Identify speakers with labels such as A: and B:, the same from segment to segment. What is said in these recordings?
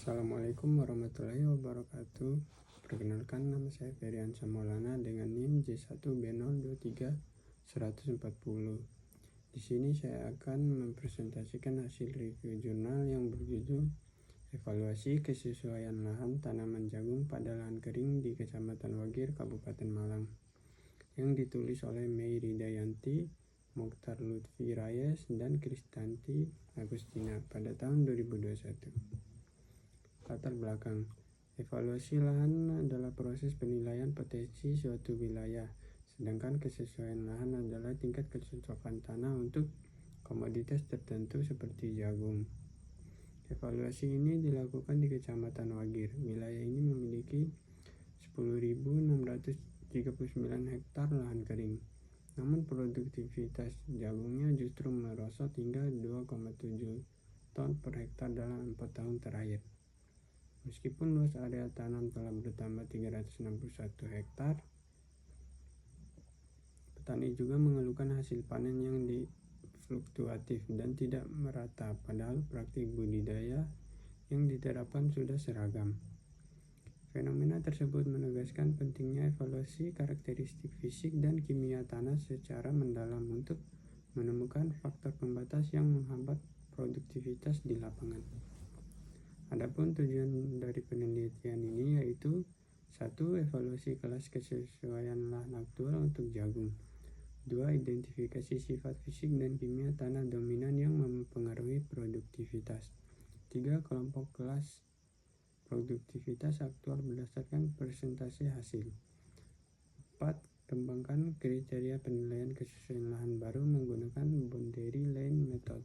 A: Assalamualaikum warahmatullahi wabarakatuh. Perkenalkan, nama saya Feriansyah Maulana dengan NIM J1B023140. Di sini saya akan mempresentasikan hasil review jurnal yang berjudul Evaluasi Kesesuaian Lahan Tanaman Jagung pada Lahan Kering di Kecamatan Wagir, Kabupaten Malang, yang ditulis oleh Mei Ridayanti, Mokhtar Lutfi Rayes, dan Kristanti Agustina pada tahun 2021. Latar belakang. Evaluasi lahan adalah proses penilaian potensi suatu wilayah, sedangkan kesesuaian lahan adalah tingkat kecocokan tanah untuk komoditas tertentu seperti jagung. Evaluasi ini dilakukan di Kecamatan Wagir. Wilayah ini memiliki 10.639 hektar lahan kering. Namun produktivitas jagungnya justru merosot hingga 2,7 ton per hektar dalam 4 tahun terakhir. Meskipun luas area tanam telah bertambah 361 hektar, petani juga mengeluhkan hasil panen yang fluktuatif dan tidak merata, padahal praktik budidaya yang diterapkan sudah seragam. Fenomena tersebut menegaskan pentingnya evaluasi karakteristik fisik dan kimia tanah secara mendalam untuk menemukan faktor pembatas yang menghambat produktivitas di lapangan. Adapun tujuan dari penelitian ini yaitu 1. Evaluasi kelas kesesuaian lahan aktual untuk jagung. 2. Identifikasi sifat fisik dan kimia tanah dominan yang mempengaruhi produktivitas. 3. Kelompok kelas produktivitas aktual berdasarkan persentase hasil. 4. Kembangkan kriteria penilaian kesesuaian lahan baru menggunakan boundary line method.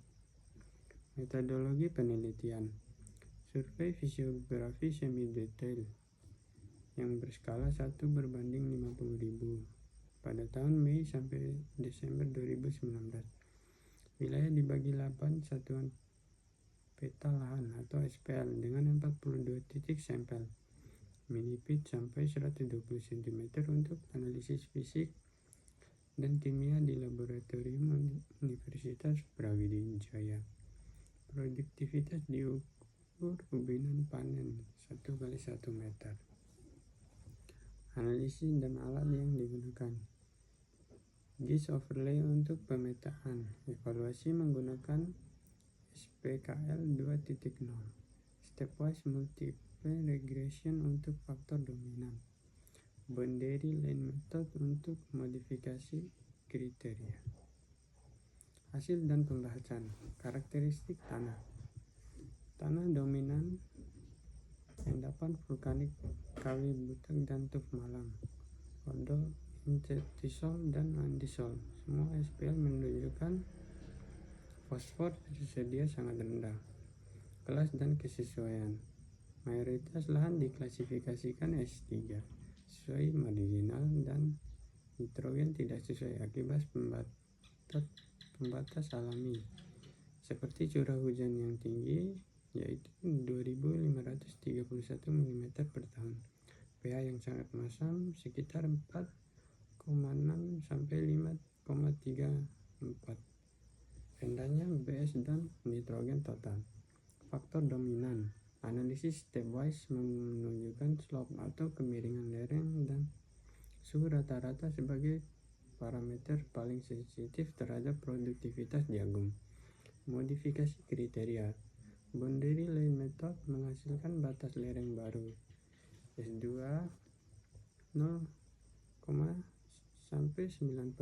A: Metodologi penelitian. Survei fisiografi semi detail yang berskala 1:50.000 pada tahun Mei sampai Desember 2019. Wilayah dibagi 8 satuan peta lahan atau SPL dengan 42 titik sampel milipit sampai 120 cm untuk analisis fisik dan kimia di laboratorium Universitas Brawijaya. Produktivitas diukur ubinan panen 1x1 meter. Analisis dan alat yang digunakan. GIS overlay untuk pemetaan. Evaluasi menggunakan SPKL 2.0. Stepwise multiple regression untuk faktor dominan. Boundary line method untuk modifikasi kriteria. Hasil dan pembahasan. Karakteristik tanah. Tanah dominan endapan vulkanik Kawi Butak dan Tuf Malang, Odo Incetisol dan Andisol. Semua SPL menunjukkan fosfor tersedia sangat rendah. Kelas dan kesesuaian. Mayoritas lahan diklasifikasikan S3 sesuai marginal dan nitrogen tidak sesuai akibat pembatas alami seperti curah hujan yang tinggi yaitu 2.531 mm per tahun, pH yang sangat masam sekitar 4,6 sampai 5,34, rendahnya BS dan nitrogen total. Faktor dominan. Analisis stepwise menunjukkan slope atau kemiringan lereng dan suhu rata-rata sebagai parameter paling sensitif terhadap produktivitas jagung. Modifikasi kriteria. Boundary line method menghasilkan batas lereng baru S2 0, sampai 9%,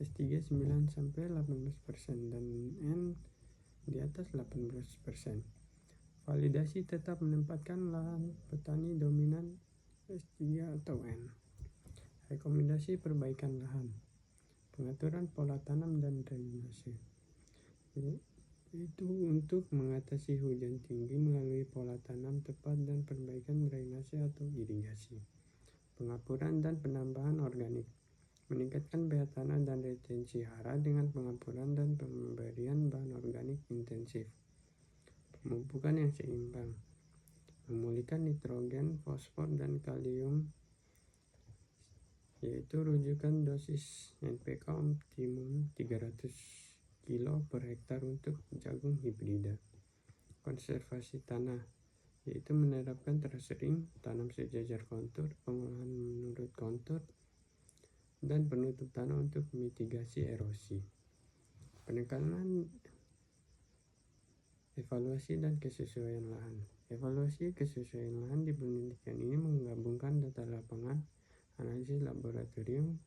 A: S3 9 sampai 18% dan N di atas 18%. Validasi tetap menempatkan lahan petani dominan S3 atau N. Rekomendasi perbaikan lahan. Pengaturan pola tanam dan drainase. Itu untuk mengatasi hujan tinggi melalui pola tanam tepat dan perbaikan drainase atau irigasi. Pengapuran dan penambahan organik. Meningkatkan pH tanah dan retensi hara dengan pengapuran dan pemberian bahan organik intensif. Pemupukan yang seimbang. Memulihkan nitrogen, fosfor, dan kalium yaitu rujukan dosis NPK optimum 300 kilo per hektar untuk jagung hibrida. Konservasi tanah. yaitu menerapkan terasering, tanam sejajar kontur, pengolahan menurut kontur, dan penutup tanah untuk mitigasi erosi. Penekanan evaluasi dan kesesuaian lahan. Evaluasi kesesuaian lahan di penelitian ini menggabungkan data lapangan, analisis laboratorium,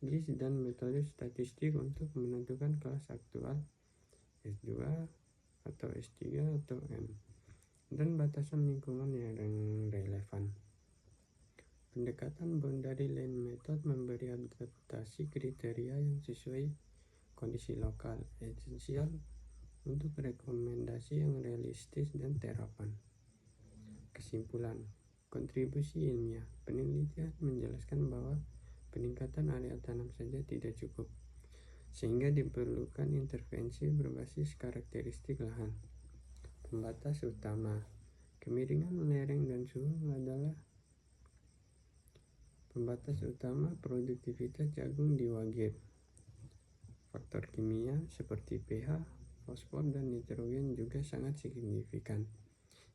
A: GIS, dan metode statistik untuk menentukan kelas aktual S2 atau S3 atau M, dan batasan lingkungan yang relevan. Pendekatan boundary line method memberi adaptasi kriteria yang sesuai kondisi lokal, esensial untuk rekomendasi yang realistis dan terapan. Kesimpulan, kontribusi ilmiah. Penelitian menjelaskan bahwa peningkatan area tanam saja tidak cukup, sehingga diperlukan intervensi berbasis karakteristik lahan. Pembatas utama, kemiringan lereng dan suhu adalah pembatas utama produktivitas jagung di Wagir. Faktor kimia seperti pH, fosfor, dan nitrogen juga sangat signifikan.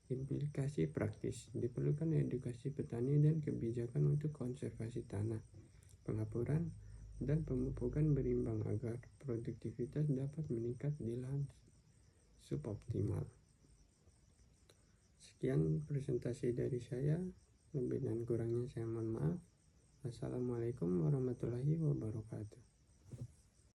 A: Implikasi praktis, diperlukan edukasi petani dan kebijakan untuk konservasi tanah, pengapuran, dan pemupukan berimbang agar produktivitas dapat meningkat di lahan suboptimal. Sekian presentasi dari saya, lebih dan kurangnya saya mohon maaf. Assalamualaikum warahmatullahi wabarakatuh.